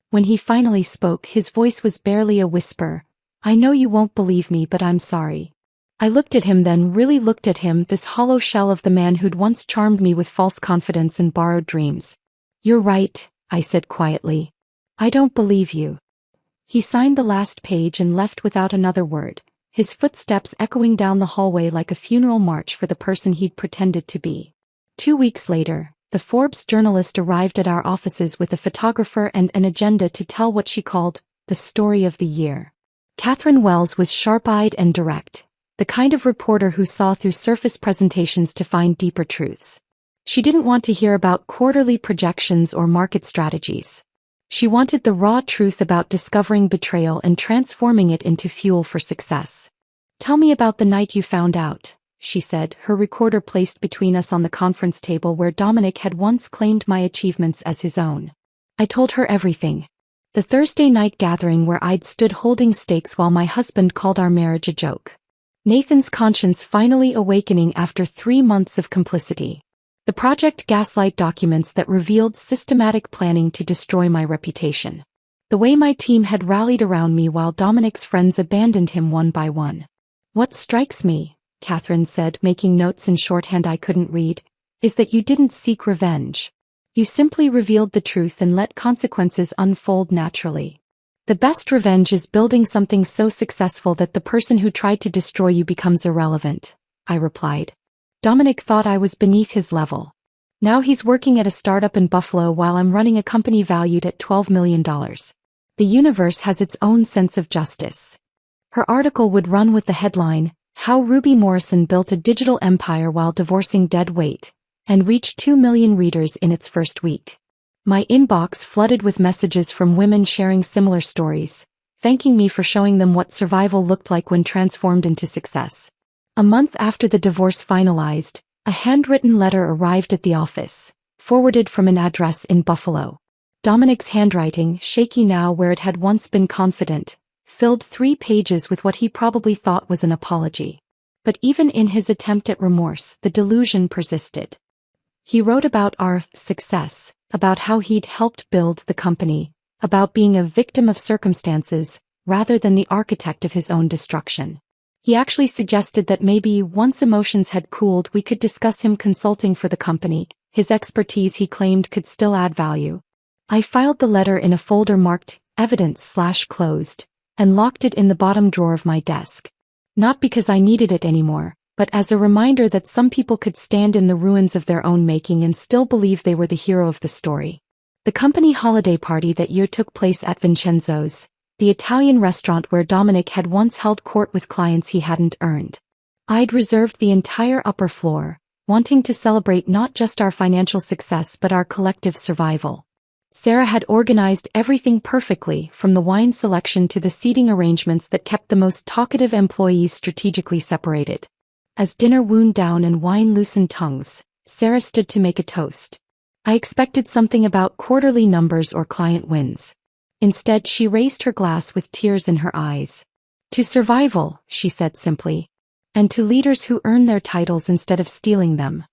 When he finally spoke, his voice was barely a whisper. "I know you won't believe me, but I'm sorry." I looked at him, then really looked at him, this hollow shell of the man who'd once charmed me with false confidence and borrowed dreams. "You're right," I said quietly. "I don't believe you." He signed the last page and left without another word, his footsteps echoing down the hallway like a funeral march for the person he'd pretended to be. 2 weeks later, the Forbes journalist arrived at our offices with a photographer and an agenda to tell what she called the story of the year. Catherine Wells was sharp-eyed and direct, the kind of reporter who saw through surface presentations to find deeper truths. She didn't want to hear about quarterly projections or market strategies. She wanted the raw truth about discovering betrayal and transforming it into fuel for success. "Tell me about the night you found out," she said, her recorder placed between us on the conference table where Dominic had once claimed my achievements as his own. I told her everything. The Thursday night gathering where I'd stood holding stakes while my husband called our marriage a joke. Nathan's conscience finally awakening after 3 months of complicity. The Project Gaslight documents that revealed systematic planning to destroy my reputation. The way my team had rallied around me while Dominic's friends abandoned him one by one. "What strikes me," Catherine said, making notes in shorthand I couldn't read, "is that you didn't seek revenge. You simply revealed the truth and let consequences unfold naturally. The best revenge is building something so successful that the person who tried to destroy you becomes irrelevant," I replied. Dominic thought I was beneath his level. Now he's working at a startup in Buffalo while I'm running a company valued at $12 million. The universe has its own sense of justice. Her article would run with the headline, "How Ruby Morrison Built a Digital Empire While Divorcing Dead Weight," and reached 2 million readers in its first week. My inbox flooded with messages from women sharing similar stories, thanking me for showing them what survival looked like when transformed into success. A month after the divorce finalized, a handwritten letter arrived at the office, forwarded from an address in Buffalo. Dominic's handwriting, shaky now where it had once been confident, filled 3 pages with what he probably thought was an apology. But even in his attempt at remorse, the delusion persisted. He wrote about our success, about how he'd helped build the company, about being a victim of circumstances, rather than the architect of his own destruction. He actually suggested that maybe once emotions had cooled we could discuss him consulting for the company. His expertise he claimed could still add value. I filed the letter in a folder marked evidence/closed, and locked it in the bottom drawer of my desk. Not because I needed it anymore, but as a reminder that some people could stand in the ruins of their own making and still believe they were the hero of the story. The company holiday party that year took place at Vincenzo's, the Italian restaurant where Dominic had once held court with clients he hadn't earned. I'd reserved the entire upper floor, wanting to celebrate not just our financial success but our collective survival. Sarah had organized everything perfectly, from the wine selection to the seating arrangements that kept the most talkative employees strategically separated. As dinner wound down and wine loosened tongues, Sarah stood to make a toast. I expected something about quarterly numbers or client wins. Instead, she raised her glass with tears in her eyes. To survival, she said simply. And to leaders who earn their titles instead of stealing them.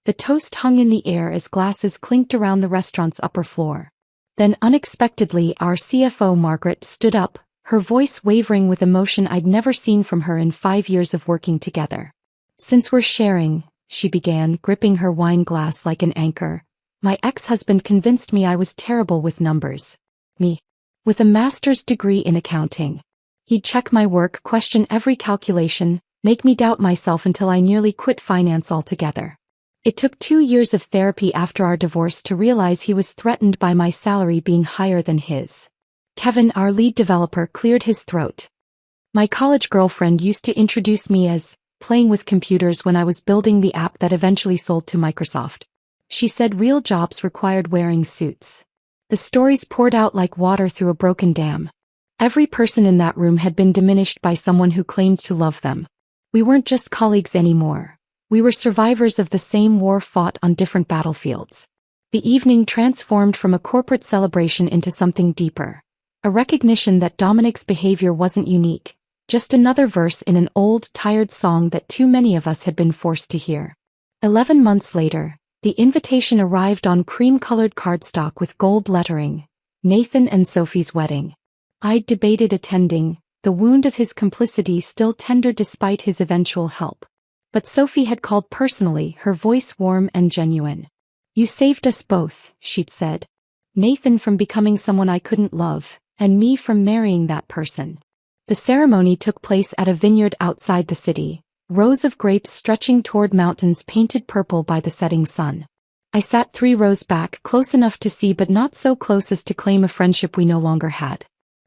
The toast hung in the air as glasses clinked around the restaurant's upper floor. Then unexpectedly, our CFO Margaret stood up, her voice wavering with emotion I'd never seen from her in 5 years of working together. Since we're sharing, she began, gripping her wine glass like an anchor, my ex-husband convinced me I was terrible with numbers. Me. With a master's degree in accounting. He'd check my work, question every calculation, make me doubt myself until I nearly quit finance altogether. It took 2 years of therapy after our divorce to realize he was threatened by my salary being higher than his. Kevin, our lead developer, cleared his throat. My college girlfriend used to introduce me as playing with computers when I was building the app that eventually sold to Microsoft. She said real jobs required wearing suits. The stories poured out like water through a broken dam. Every person in that room had been diminished by someone who claimed to love them. We weren't just colleagues anymore. We were survivors of the same war fought on different battlefields. The evening transformed from a corporate celebration into something deeper. A recognition that Dominic's behavior wasn't unique. Just another verse in an old, tired song that too many of us had been forced to hear. 11 months later, the invitation arrived on cream-colored cardstock with gold lettering. Nathan and Sophie's wedding. I'd debated attending, the wound of his complicity still tender despite his eventual help. But Sophie had called personally, her voice warm and genuine. You saved us both, she'd said. Nathan from becoming someone I couldn't love, and me from marrying that person. The ceremony took place at a vineyard outside the city, rows of grapes stretching toward mountains painted purple by the setting sun. I sat 3 rows back, close enough to see but not so close as to claim a friendship we no longer had.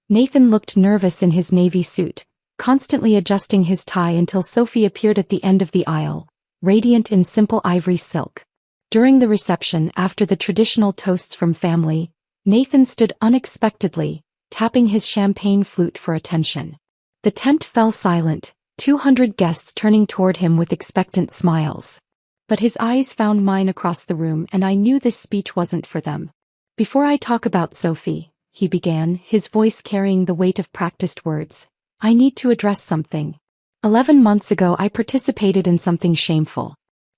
Nathan looked nervous in his navy suit, constantly adjusting his tie until Sophie appeared at the end of the aisle, radiant in simple ivory silk. During the reception, after the traditional toasts from family, Nathan stood unexpectedly, tapping his champagne flute for attention. The tent fell silent, 200 guests turning toward him with expectant smiles. But his eyes found mine across the room and I knew this speech wasn't for them. Before I talk about Sophie, he began, his voice carrying the weight of practiced words, I need to address something. 11 months ago I participated in something shameful.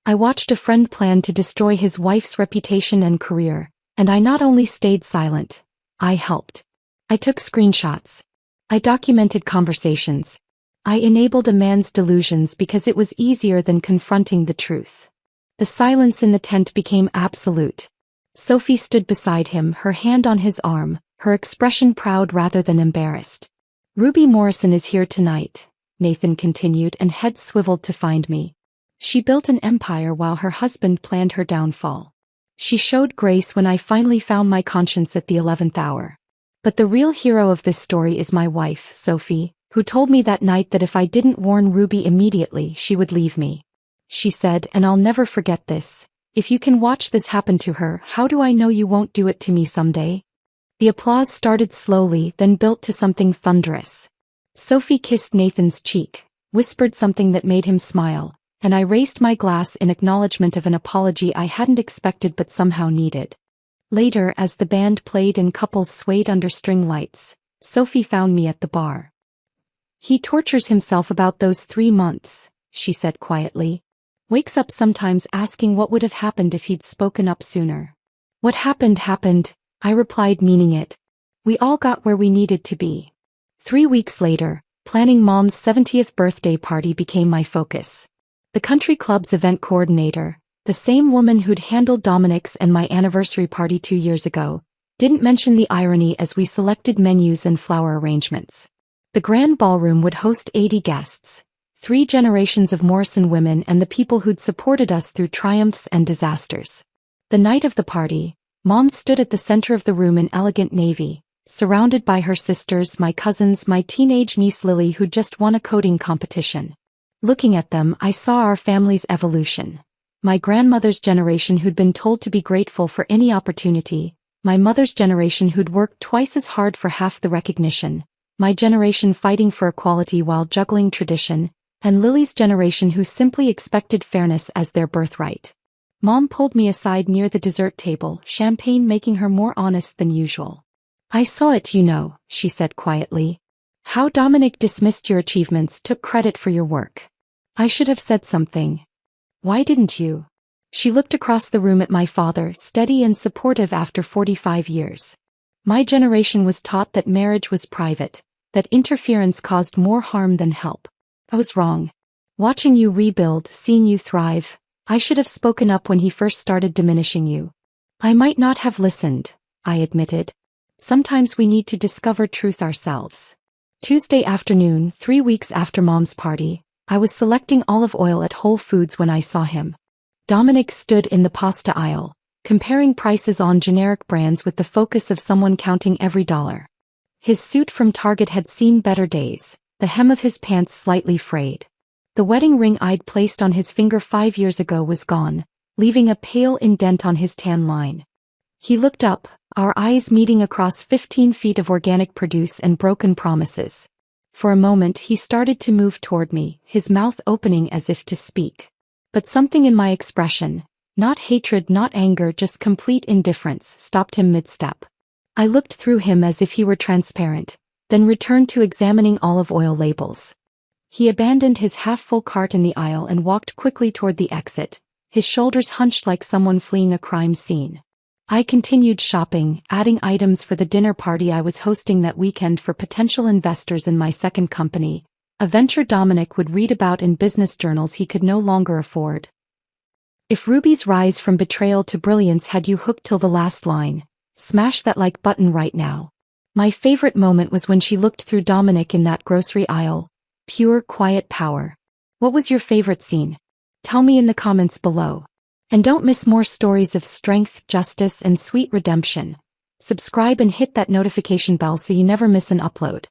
I watched a friend plan to destroy his wife's reputation and career, and I not only stayed silent, I helped. I took screenshots. I documented conversations. I enabled a man's delusions because it was easier than confronting the truth. The silence in the tent became absolute. Sophie stood beside him, her hand on his arm, her expression proud rather than embarrassed. Ruby Morrison is here tonight, Nathan continued, and head swiveled to find me. She built an empire while her husband planned her downfall. She showed grace when I finally found my conscience at the 11th hour. But the real hero of this story is my wife, Sophie, who told me that night that if I didn't warn Ruby immediately, she would leave me. She said, and I'll never forget this, if you can watch this happen to her, how do I know you won't do it to me someday? The applause started slowly, then built to something thunderous. Sophie kissed Nathan's cheek, whispered something that made him smile, and I raised my glass in acknowledgement of an apology I hadn't expected but somehow needed. Later, as the band played and couples swayed under string lights, Sophie found me at the bar. He tortures himself about those 3 months, she said quietly. Wakes up sometimes asking what would have happened if he'd spoken up sooner. What happened happened, I replied, meaning it. We all got where we needed to be. 3 weeks later, planning Mom's 70th birthday party became my focus. The country club's event coordinator, the same woman who'd handled Dominic's and my anniversary party 2 years ago, didn't mention the irony as we selected menus and flower arrangements. The grand ballroom would host 80 guests, 3 generations of Morrison women and the people who'd supported us through triumphs and disasters. The night of the party, Mom stood at the center of the room in elegant navy, surrounded by her sisters, my cousins, my teenage niece Lily who'd just won a coding competition. Looking at them, I saw our family's evolution. My grandmother's generation who'd been told to be grateful for any opportunity, my mother's generation who'd worked twice as hard for half the recognition, my generation fighting for equality while juggling tradition, and Lily's generation who simply expected fairness as their birthright. Mom pulled me aside near the dessert table, champagne making her more honest than usual. "I saw it, she said quietly. "How Dominic dismissed your achievements, took credit for your work. I should have said something. Why didn't you?" She looked across the room at my father, steady and supportive after 45 years. "My generation was taught that marriage was private, that interference caused more harm than help. I was wrong. Watching you rebuild, seeing you thrive, I should have spoken up when he first started diminishing you." "I might not have listened," I admitted. "Sometimes we need to discover truth ourselves." Tuesday afternoon, 3 weeks after Mom's party, I was selecting olive oil at Whole Foods when I saw him. Dominic stood in the pasta aisle, comparing prices on generic brands with the focus of someone counting every dollar. His suit from Target had seen better days, the hem of his pants slightly frayed. The wedding ring I'd placed on his finger 5 years ago was gone, leaving a pale indent on his tan line. He looked up, our eyes meeting across 15 feet of organic produce and broken promises. For a moment he started to move toward me, his mouth opening as if to speak. But something in my expression, not hatred, not anger, just complete indifference, stopped him mid-step. I looked through him as if he were transparent, then returned to examining olive oil labels. He abandoned his half-full cart in the aisle and walked quickly toward the exit, his shoulders hunched like someone fleeing a crime scene. I continued shopping, adding items for the dinner party I was hosting that weekend for potential investors in my second company, a venture Dominic would read about in business journals he could no longer afford. If Ruby's rise from betrayal to brilliance had you hooked till the last line, smash that like button right now. My favorite moment was when she looked through Dominic in that grocery aisle. Pure, quiet power. What was your favorite scene? Tell me in the comments below. And don't miss more stories of strength, justice, and sweet redemption. Subscribe and hit that notification bell so you never miss an upload.